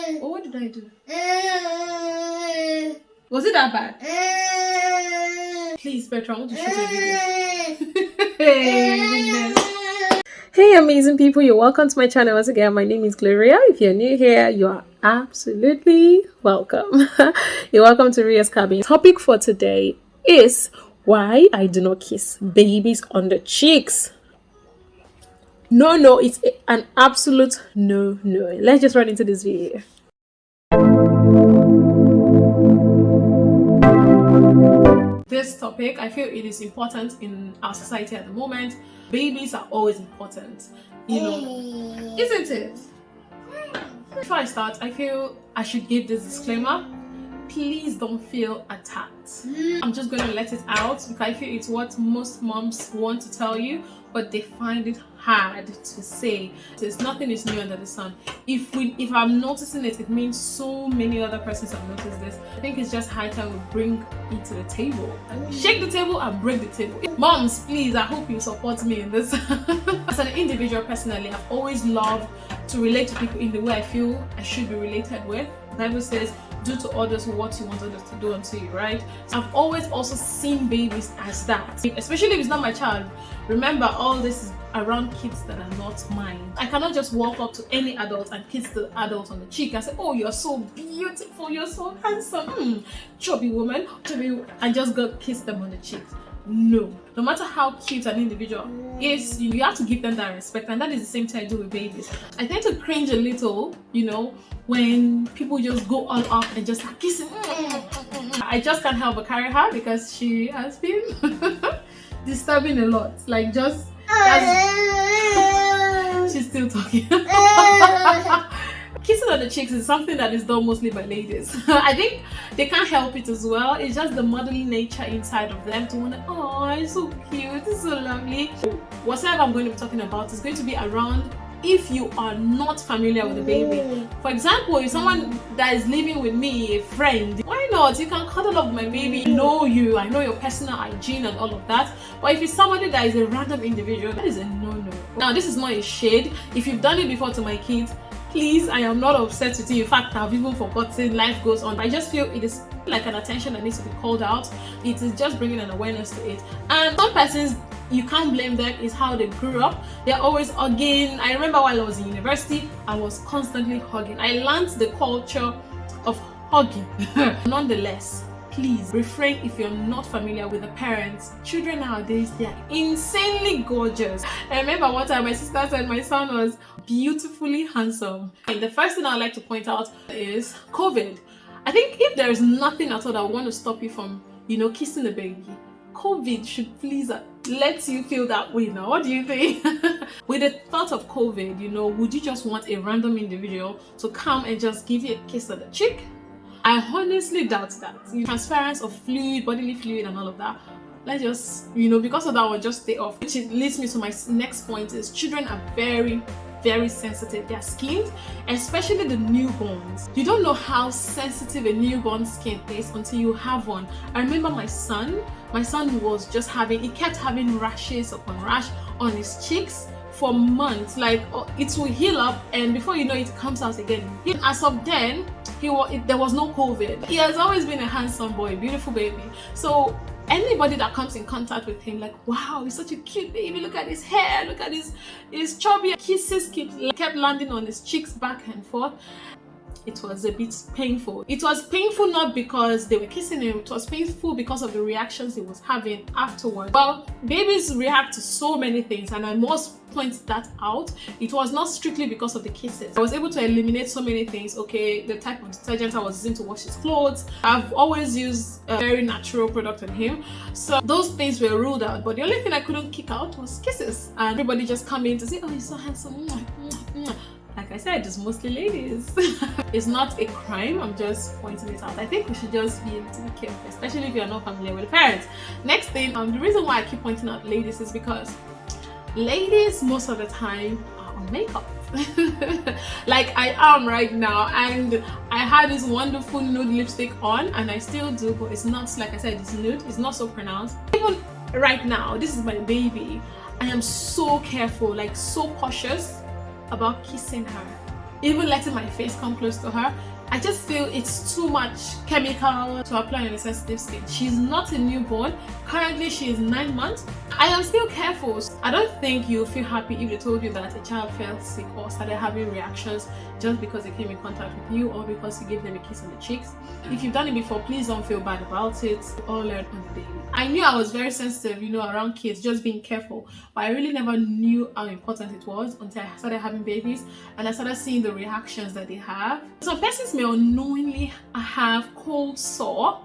Oh, what did I do? Was it that bad? Please, Petra, I want to shoot a video. Hey, amazing people, you're welcome to my channel once again. My name is Gloria. If you're new here, you are absolutely welcome. You're welcome to RIA'S cabin. Topic for today is why I do not kiss babies on the cheeks. No, it's an absolute no. Let's just run into this video. This topic, I feel it is important in our society at the moment. Babies are always important, you know, isn't it? Before I start, I feel I should give this disclaimer. Please don't feel attacked. I'm just going to let it out because I feel it's what most moms want to tell you, but they find it hard to say. There's nothing is new under the sun. If I'm noticing it, it means so many other persons have noticed this. I think it's just high time we bring it to the table. Shake the table and break the table. Moms, please, I hope you support me in this. As an individual, personally, I've always loved to relate to people in the way I feel I should be related with. The Bible says, do to others what you want others to do unto you, right? So I've always also seen babies as that, especially if it's not my child. Remember, all this is around kids that are not mine. I cannot just walk up to any adult and kiss the adult on the cheek and say, oh, you're so beautiful, you're so handsome, chubby woman, and just go kiss them on the cheek. No matter how cute an individual is, you have to give them that respect, and that is the same thing I do with babies. I tend to cringe a little, when people just go all up and just start kissing. I just can't help but carry her because she has been disturbing a lot. She's still talking. Kissing on the cheeks is something that is done mostly by ladies. I think they can't help it as well. It's just the motherly nature inside of them to want to, oh, it's so cute, it's so lovely. Whatever I'm going to be talking about is going to be around if you are not familiar with the baby. For example, if someone that is living with me, a friend, why not? You can cuddle up with my baby. I know you, I know your personal hygiene and all of that. But if it's somebody that is a random individual, that is a no. Now, this is not a shade. If you've done it before to my kids, please, I am not upset with you. In fact, I've even forgotten, life goes on. I just feel it is like an attention that needs to be called out. It is just bringing an awareness to it. And some persons, you can't blame them, is how they grew up. They're always hugging. I remember while I was in university, I was constantly hugging. I learned the culture of hugging. Nonetheless, please refrain if you're not familiar with the parents. Children nowadays, they are insanely gorgeous. I remember one time my sister said my son was beautifully handsome. And the first thing I'd like to point out is COVID. I think if there is nothing at all that will want to stop you from, kissing the baby, COVID should please let you feel that way now. What do you think? With the thought of COVID, would you just want a random individual to come and just give you a kiss on the cheek? I honestly doubt that. Transference of fluid, bodily fluid and all of that. Let's just, because of that, we'll just stay off. Which leads me to my next point is children are very, very sensitive. Their skin, especially the newborns. You don't know how sensitive a newborn skin is until you have one. I remember my son was just he kept having rashes upon rash on his cheeks for months. It will heal up and before you know it comes out again. As of then, there was no COVID. He has always been a handsome boy, beautiful baby. So anybody that comes in contact with him, wow, he's such a cute baby, look at his hair, look at his chubby kisses kept landing on his cheeks back and forth. It was a bit painful. It was painful not because they were kissing him, it was painful because of the reactions he was having afterwards. Well, babies react to so many things and I must point that out. It was not strictly because of the kisses. I was able to eliminate so many things. Okay, the type of detergent I was using to wash his clothes. I've always used a very natural product on him. So those things were ruled out. But the only thing I couldn't kick out was kisses. And everybody just come in to say, oh, he's so handsome. Like I said, it's mostly ladies. It's not a crime, I'm just pointing it out. I think we should just be able to be careful, especially if you're not familiar with the parents. Next thing, the reason why I keep pointing out ladies is because ladies most of the time are on makeup. Like I am right now, and I had this wonderful nude lipstick on and I still do, but it's not, like I said, it's nude, it's not so pronounced. Even right now, this is my baby, I am so careful, so cautious about kissing her. even letting my face come close to her. I just feel it's too much chemical to apply on a sensitive skin. She's not a newborn. Currently, she is 9 months. I am still careful. I don't think you'll feel happy if they told you that a child felt sick or started having reactions just because they came in contact with you or because you gave them a kiss on the cheeks. If you've done it before, please don't feel bad about it. We all learn on the daily. I knew I was very sensitive, around kids, just being careful. But I really never knew how important it was until I started having babies and I started seeing the reactions that they have. Some persons may unknowingly have cold sore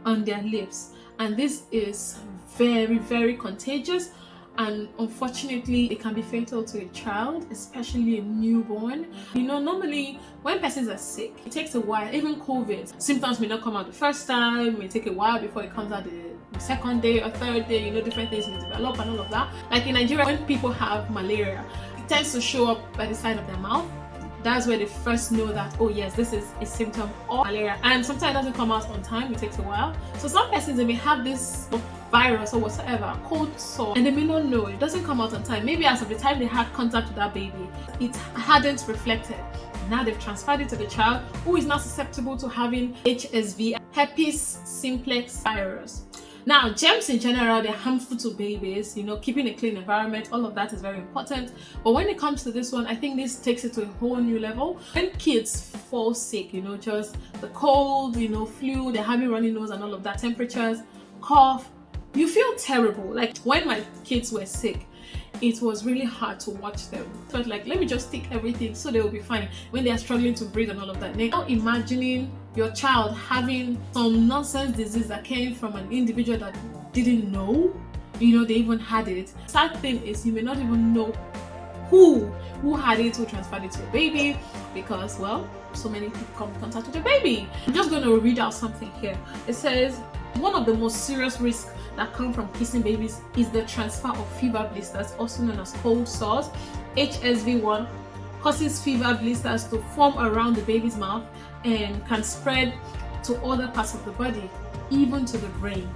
on their lips, and this is very, very contagious, and unfortunately it can be fatal to a child, especially a newborn. Normally when persons are sick, it takes a while. Even COVID symptoms may not come out the first time, may take a while before it comes out the second day or third day. Different things may develop and all of that. Like in Nigeria, when people have malaria, it tends to show up by the side of their mouth. That's where they first know that, oh yes, this is a symptom of malaria. And sometimes it doesn't come out on time, it takes a while. So some persons, they may have this virus or whatsoever, cold sore, and they may not know. It doesn't come out on time. Maybe as of the time they had contact with that baby, it hadn't reflected. Now they've transferred it to the child, who is now susceptible to having HSV, herpes simplex virus. Now, germs in general, they're harmful to babies. Keeping a clean environment, all of that is very important. But when it comes to this one, I think this takes it to a whole new level. When kids fall sick, just the cold, flu, they're having runny nose and all of that, temperatures, cough, you feel terrible. Like when my kids were sick, it was really hard to watch them. So it's like, let me just take everything so they will be fine when they are struggling to breathe and all of that. Now imagining your child having some nonsense disease that came from an individual that didn't know, they even had it. Sad thing is, you may not even know who had it, who transferred it to a baby, because, well, so many people come in contact with a baby. I'm just going to read out something here. It says, one of the most serious risks that come from kissing babies is the transfer of fever blisters, also known as cold sores. HSV1 causes fever blisters to form around the baby's mouth and can spread to other parts of the body, even to the brain.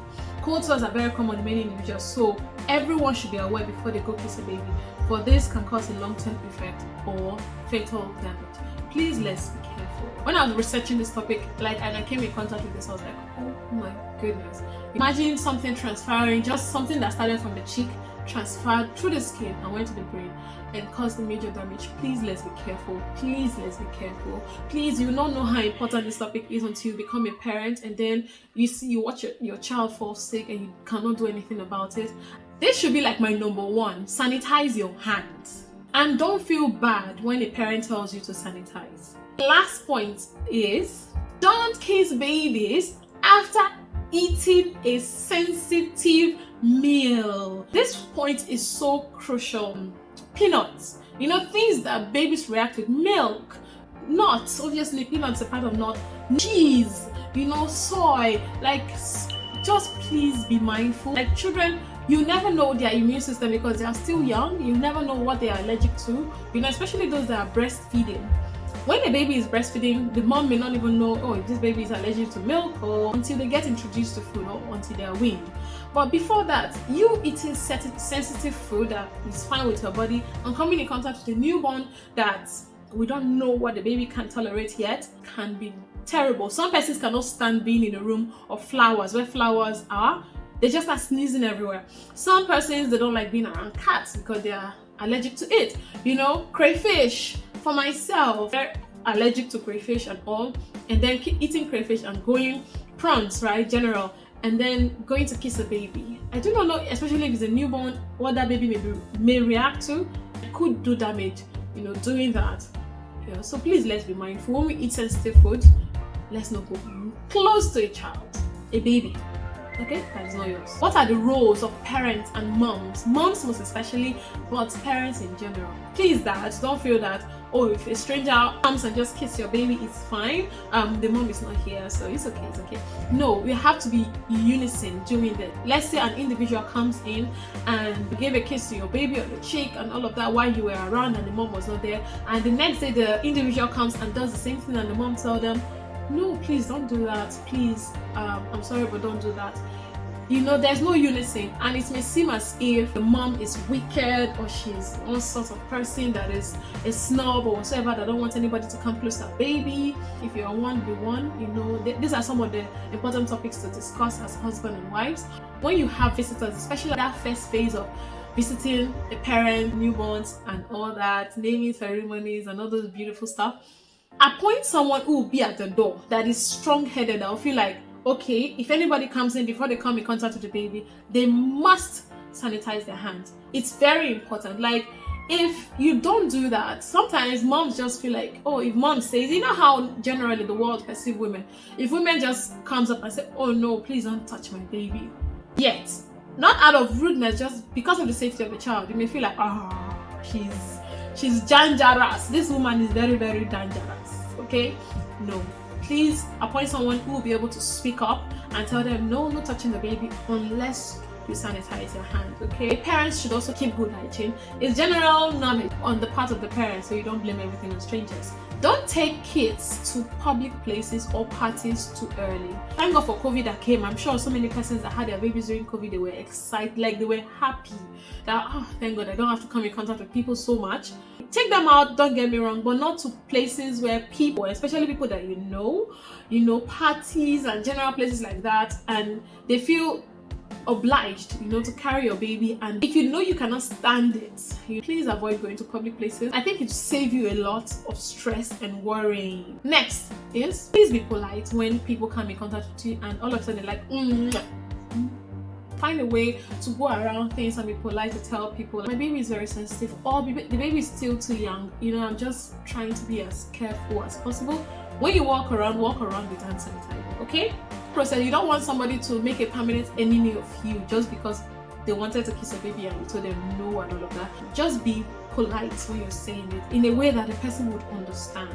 Cold sores are very common in many individuals, so everyone should be aware before they go kiss a baby, for this can cause a long-term effect or fatal damage. Please, let's be careful. When I was researching this topic, and I came in contact with this, I was like, oh my goodness. Imagine something transferring, just something that started from the cheek, transferred through the skin and went to the brain and caused the major damage. Please, let's be careful. Please, let's be careful. Please, you don't know how important this topic is until you become a parent, and then you watch your child fall sick and you cannot do anything about it. This should be like my number one. Sanitize your hands. And don't feel bad when a parent tells you to sanitize. Last point is, don't kiss babies after eating a sensitive meal. This point is so crucial. Peanuts, things that babies react with. Milk, nuts, obviously peanuts are part of nuts, cheese, soy. Just please be mindful. Like children, you never know their immune system because they are still young. You never know what they are allergic to, especially those that are breastfeeding. When a baby is breastfeeding, the mom may not even know, oh, this baby is allergic to milk, or until they get introduced to food, or until they are weaned. But before that, you eating sensitive food that is fine with your body and coming in contact with a newborn that we don't know what the baby can tolerate yet can be terrible. Some persons cannot stand being in a room of flowers, where flowers are. They just are sneezing everywhere. Some persons, they don't like being around cats because they are allergic to it. Crayfish. For myself, they're allergic to crayfish and all, and then keep eating crayfish and going prawns, right, general, and then going to kiss a baby. I do not know, especially if it's a newborn, what that baby may react to. It could do damage, doing that. So please, let's be mindful. When we eat sensitive food, let's not go close to a child, a baby. Okay, that is not yours. What are the roles of parents and moms most especially, but parents in general? Please, dads, don't feel that, oh, if a stranger comes and just kiss your baby, it's fine. The mom is not here, so it's okay. No, we have to be in unison doing that. Let's say an individual comes in and gave a kiss to your baby on the cheek and all of that while you were around and the mom was not there, and the next day the individual comes and does the same thing and the mom tells them, no, please don't do that. Please, I'm sorry, but don't do that. You know, there's no unison, and it may seem as if the mom is wicked or she's all sorts of person that is a snob or whatsoever, that don't want anybody to come close to her baby. If you're one, be one. You know, these are some of the important topics to discuss as husband and wives. When you have visitors, especially that first phase of visiting a parent, newborns, and all that, naming ceremonies and all those beautiful stuff, appoint someone who will be at the door that is strong-headed, that will feel like, okay, if anybody comes in, before they come in contact with the baby, they must sanitize their hands. It's very important. Like, if you don't do that, sometimes moms just feel like, oh, if mom says, you know how generally the world perceives women, if women just comes up and say, oh no, please don't touch my baby, yet not out of rudeness, just because of the safety of the child, you may feel like, she's dangerous, this woman is very, very dangerous. Okay, no, please appoint someone who will be able to speak up and tell them, no touching the baby unless you sanitize your hand. Okay, parents should also keep good hygiene. It's general knowledge on the part of the parents, so you don't blame everything on strangers. Don't take kids to public places or parties too early. Thank God for COVID that came. I'm sure so many persons that had their babies during COVID, they were excited, like they were happy that, oh, thank God I don't have to come in contact with people so much. Take them out, don't get me wrong, but not to places where people, especially people that you know, parties and general places like that, and they feel obliged, to carry your baby. And if you know you cannot stand it, please avoid going to public places. I think it will save you a lot of stress and worrying. Next is, please be polite when people come in contact with you and all of a sudden they're like, Find a way to go around things and be polite to tell people, my baby is very sensitive, or the baby is still too young. I'm just trying to be as careful as possible. When you walk around with hand sanitizer, okay? Process, you don't want somebody to make a permanent enemy of you just because they wanted to kiss a baby and you told them no and all of that. Just be polite when you're saying it in a way that the person would understand.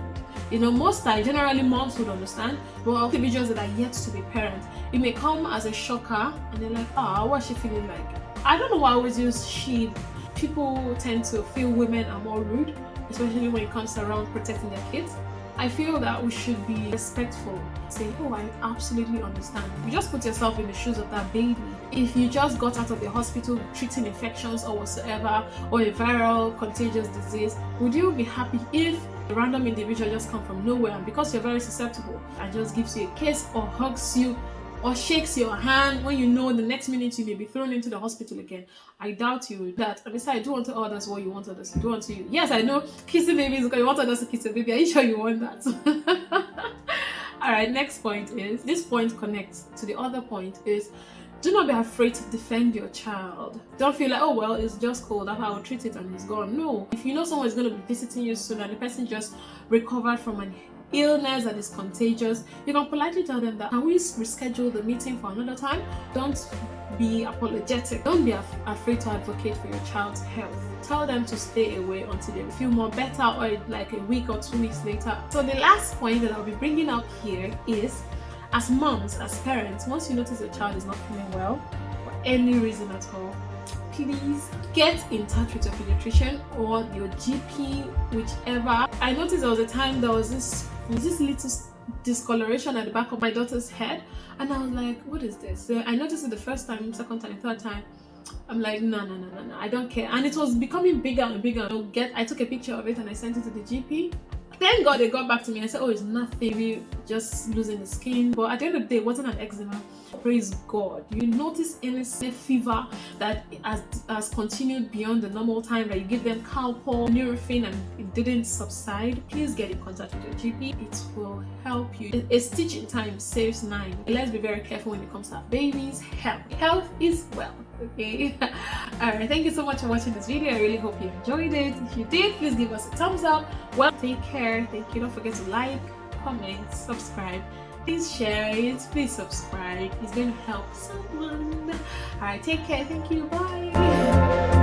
Most times, generally moms would understand, but individuals that are yet to be parents, it may come as a shocker and they're like, what's she feeling like? I don't know why I always use she. People tend to feel women are more rude, especially when it comes to around protecting their kids. I feel that we should be respectful. Say, I absolutely understand. You just put yourself in the shoes of that baby. If you just got out of the hospital treating infections or whatsoever, or a viral contagious disease, would you be happy if a random individual just come from nowhere, and because you're very susceptible and just gives you a kiss or hugs you or shakes your hand when you know the next minute you may be thrown into the hospital again? I doubt you would that. And besides, do unto others what you want others to do unto you. Yes, I know kissing babies because you want others to kiss a baby. Are you sure you want that? Alright, next point is, this point connects to the other point, is do not be afraid to defend your child. Don't feel like, it's just cold, I will treat it and it's gone. No. If you know someone is going to be visiting you soon and the person just recovered from an illness that is contagious, you can politely tell them that, can we reschedule the meeting for another time? Don't be apologetic. Don't be afraid to advocate for your child's health. Tell them to stay away until they feel more better, or like a week or 2 weeks later. So the last point that I'll be bringing up here is, as moms, as parents, once you notice your child is not feeling well for any reason at all, please get in touch with your pediatrician or your GP, whichever. I noticed there was a time there was this little discoloration at the back of my daughter's head, and I was like, what is this? So I noticed it the first time, second time, third time. I'm like, no, I don't care. And it was becoming bigger and bigger. I took a picture of it and I sent it to the GP. Thank God they got back to me. I said, it's nothing, maybe just losing the skin. But at the end of the day, it wasn't an eczema. Praise God. You notice any fever that has continued beyond the normal time, that you give them Calpol, Nurofen, and it didn't subside, please get in contact with your GP. It will help you. A stitch in time saves 9. Let's be very careful when it comes to our babies' health. Health is wealth. Okay. Alright, thank you so much for watching this video. I really hope you enjoyed it. If you did, please give us a thumbs up. Well, take care. Thank you. Don't forget to like, comment, subscribe. Please share it. Please subscribe. It's going to help someone. Alright, take care. Thank you. Bye.